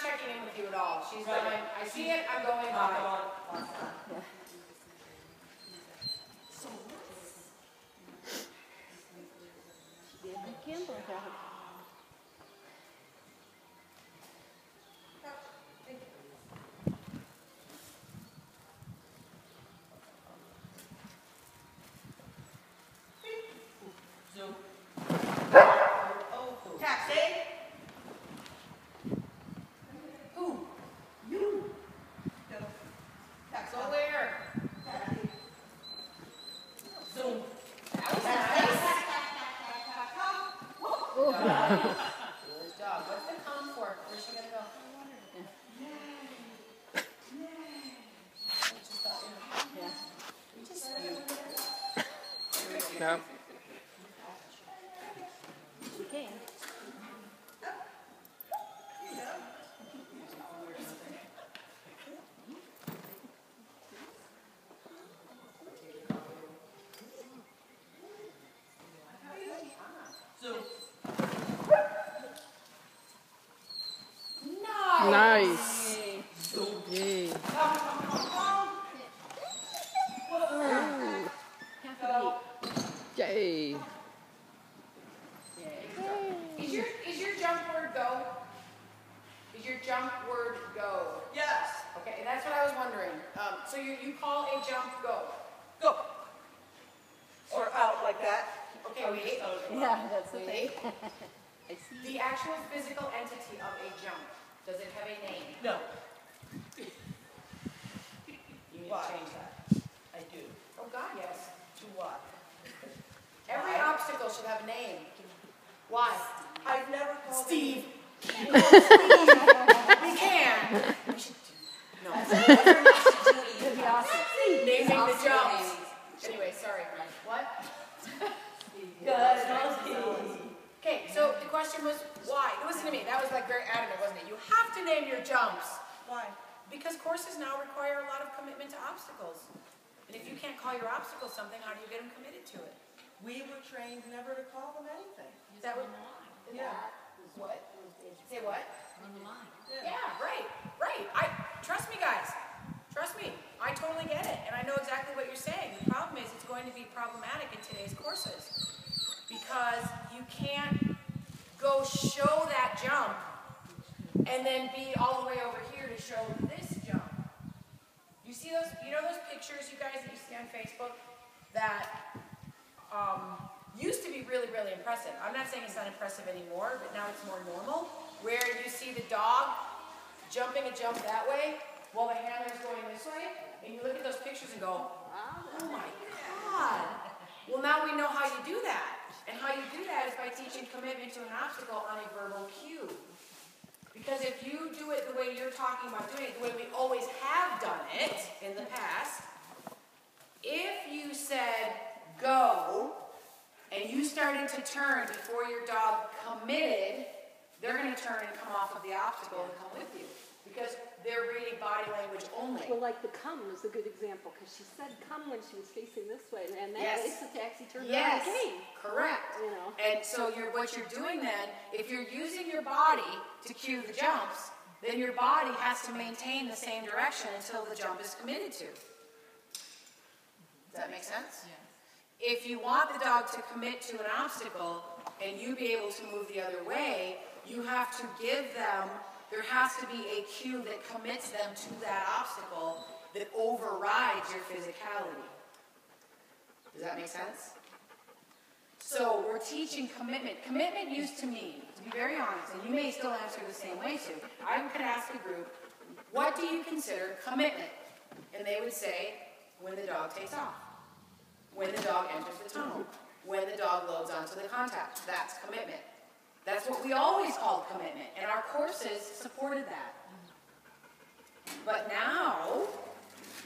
checking in with you at all. She's going, I see it, I'm going by. What's the come for? Where's she gonna go? No. She can. Nice. Yay. Yay. Is your jump word go? Is your jump word go? Yes. Okay, and that's what I was wondering. So you call a jump go? Go. Or out like that. Okay, wait. Yeah, that's the thing. I see. The actual physical entity of a jump, does it have a name? No. You need Why? to change that. I do. Oh God, yes. To what? Every obstacle should have a name. Why? I've never called Steve. We can. We should do. No. It'd be awesome. Naming the jumps. Anyway, sorry. What? Okay, so the question was why? Listen to me. That was like very adamant, wasn't it? You have to name your jumps. Why? Because courses now require a lot of commitment to obstacles. And if you can't call your obstacle something, how do you get them committed to it? We were trained never to call them anything. That would. Yeah. What? Say what? On the line. Yeah, right. Trust me, guys. Trust me. I totally get it. And I know exactly what you're saying. The problem is it's going to be problematic in today's courses. Because you can't go show that jump and then be all the way over here to show this jump. You see those, you know those pictures, you guys, that you see on Facebook that used to be really, really impressive. I'm not saying it's not impressive anymore, but now it's more normal, where you see the dog jumping a jump that way while the handler's going this way, and you look at those pictures and go, oh my God. Well, now we know how you do that. And how you do that is by teaching commitment to an obstacle on a verbal cue. Because if you do it the way you're talking about doing it, the way we always have done it in the past, if you said go, and you started to turn before your dog committed, they're going to turn and come off of the obstacle and come with you. Because they're reading body language only. Well, like the come was a good example, because she said come when she was facing this way, and that makes the taxi turn around and came. Correct. You know. And so what you're doing then, if you're using your body to cue the jumps, then your body has to maintain the same direction until the jump is committed to. Does that make sense? Yeah. If you want the dog to commit to an obstacle and you be able to move the other way, you have to give them, there has to be a cue that commits them to that obstacle that overrides your physicality. Does that make sense? So we're teaching commitment. Commitment used to mean, to be very honest, and you may still answer the same way too. I could ask a group, what do you consider commitment? And they would say, when the dog takes off, when the dog enters the tunnel, when the dog loads onto the contact. That's commitment. That's what we always called commitment, and our courses supported that. But now,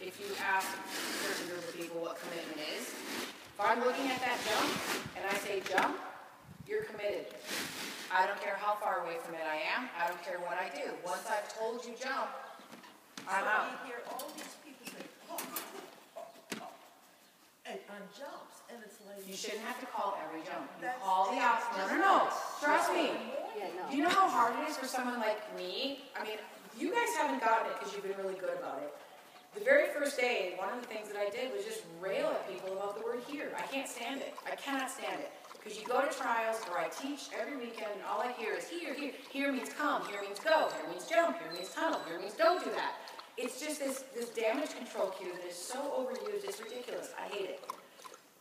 if you ask a certain group of people what commitment is, if I'm looking at that jump, and I say jump, you're committed. I don't care how far away from it I am, I don't care what I do. Once I've told you jump, I'm out. So we hear all these people say, oh, oh, oh, oh. And on jumps, and it's like. You shouldn't have to call every jump. You That's- call the obstacle. No. Trust me. Yeah, no. Do you know how hard it is for someone like me? I mean, you guys haven't gotten it because you've been really good about it. The very first day, one of the things that I did was just rail at people about the word here. I can't stand it. I cannot stand it. Because you go to trials where I teach every weekend, and all I hear is here, here. Here means come, here means go, here means jump, here means tunnel, here means don't do that. It's just this damage control cue that is so overused, it's ridiculous. I hate it.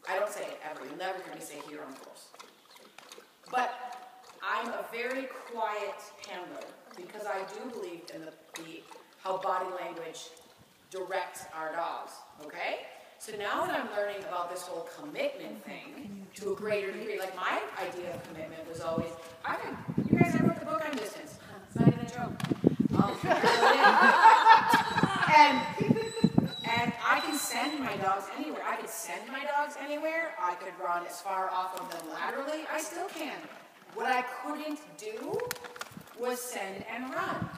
I don't say it ever. You'll never hear me say here on course. But I'm a very quiet handler because I do believe in how body language directs our dogs, okay? So now that I'm learning about this whole commitment thing to a greater degree, like my idea of commitment was always, you guys ever read the book on distance? It's not even a joke. And I can send my dogs anywhere. I could send my dogs anywhere. I could run as far off of them laterally. I still can. What I couldn't do was send and run.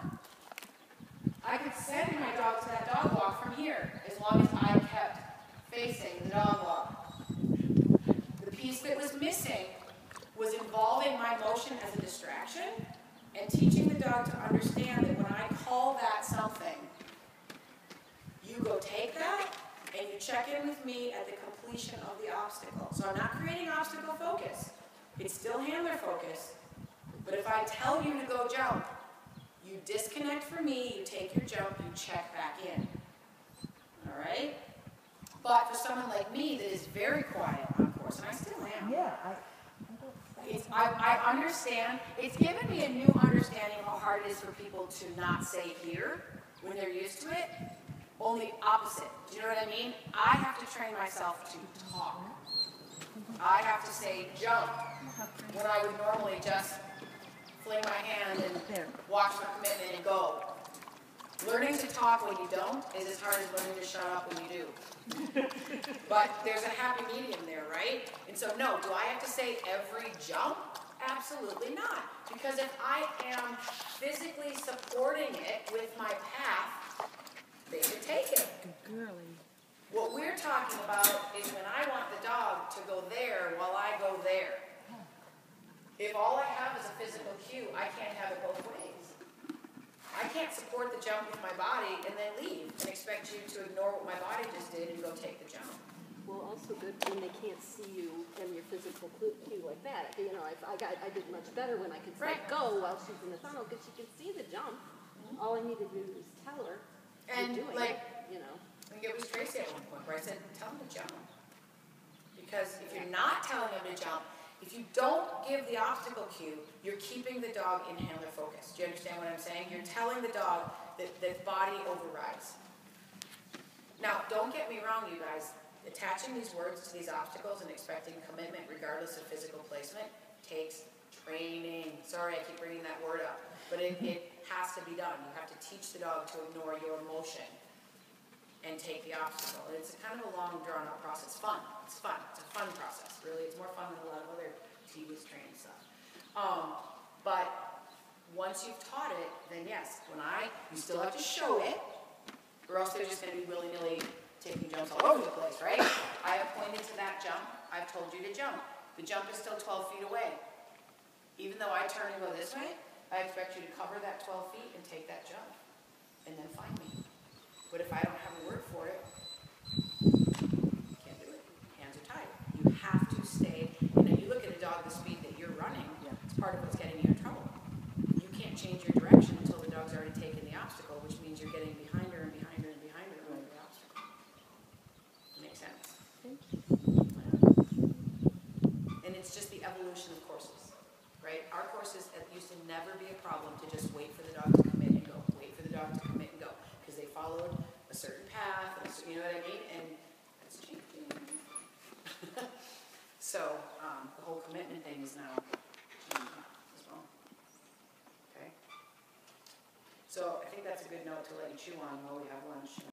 I could send my dog to that dog walk from here as long as I kept facing the dog walk. The piece that was missing was involving my motion as a distraction and teaching the dog to understand that when I call that something, you go take that and you check in with me at the completion of the obstacle. So I'm not creating obstacle focus. It's still handler focus. But if I tell you to go jump, you disconnect from me, you take your jump, you check back in. All right? But for someone like me that is very quiet on course, and I still am. Yeah, I understand. It's given me a new understanding of how hard it is for people to not say here when they're used to it. Only opposite. Do you know what I mean? I have to train myself to talk. I have to say jump when I would normally just fling my hand and watch my commitment and go. Learning to talk when you don't is as hard as learning to shut up when you do. But there's a happy medium there, right? And so no, do I have to say every jump? Absolutely not. Because if I am physically supporting it with my path, they can take it. Girly. What we're talking about is when I want the dog to go there while I go there. If all I have is a physical cue, I can't have it both ways. I can't support the jump with my body and then leave and expect you to ignore what my body just did and go take the jump. Well, also good when they can't see you and your physical cue like that. You know, I did much better when I could say go while she's in the tunnel because she can see the jump. All I need to do is tell her. And you're doing like, it, you know. I think it was Tracy at one point where I said, tell him to jump. Because if you're not telling him to jump, if you don't give the obstacle cue, you're keeping the dog in handler focus. Do you understand what I'm saying? You're telling the dog that body overrides. Now, don't get me wrong, you guys. Attaching these words to these obstacles and expecting commitment regardless of physical placement takes training. Sorry, I keep bringing that word up. But it has to be done. You have to teach the dog to ignore your motion and take the obstacle. And it's kind of a long, drawn-out process. Fun. It's fun. It's a fun process. Really, it's more fun than a lot of other TV's training stuff. But once you've taught it, then yes, you still have to show it, or else they're just going to be willy-nilly taking jumps all over the place, right? I have pointed to that jump. I've told you to jump. The jump is still 12 feet away. Even though I turn and go this way, I expect you to cover that 12 feet and take that jump, and then find me. But if I don't have a word for it, can't do it. Hands are tied. You have to stay. And if you look at a dog the speed that you're running, it's part of what's getting you in trouble. You can't change your direction until the dog's already taken the obstacle, which means you're getting behind her and behind her and behind her over the obstacle. Makes sense? And it's just the evolution of courses, right? Our courses used to never be a problem to just wait for the dog to commit and go, wait for the dog to commit and go, because they followed a certain path, and you know what I mean? And that's changing. So the whole commitment thing is now changing as well. Okay? So I think that's a good note to let you chew on while we have lunch.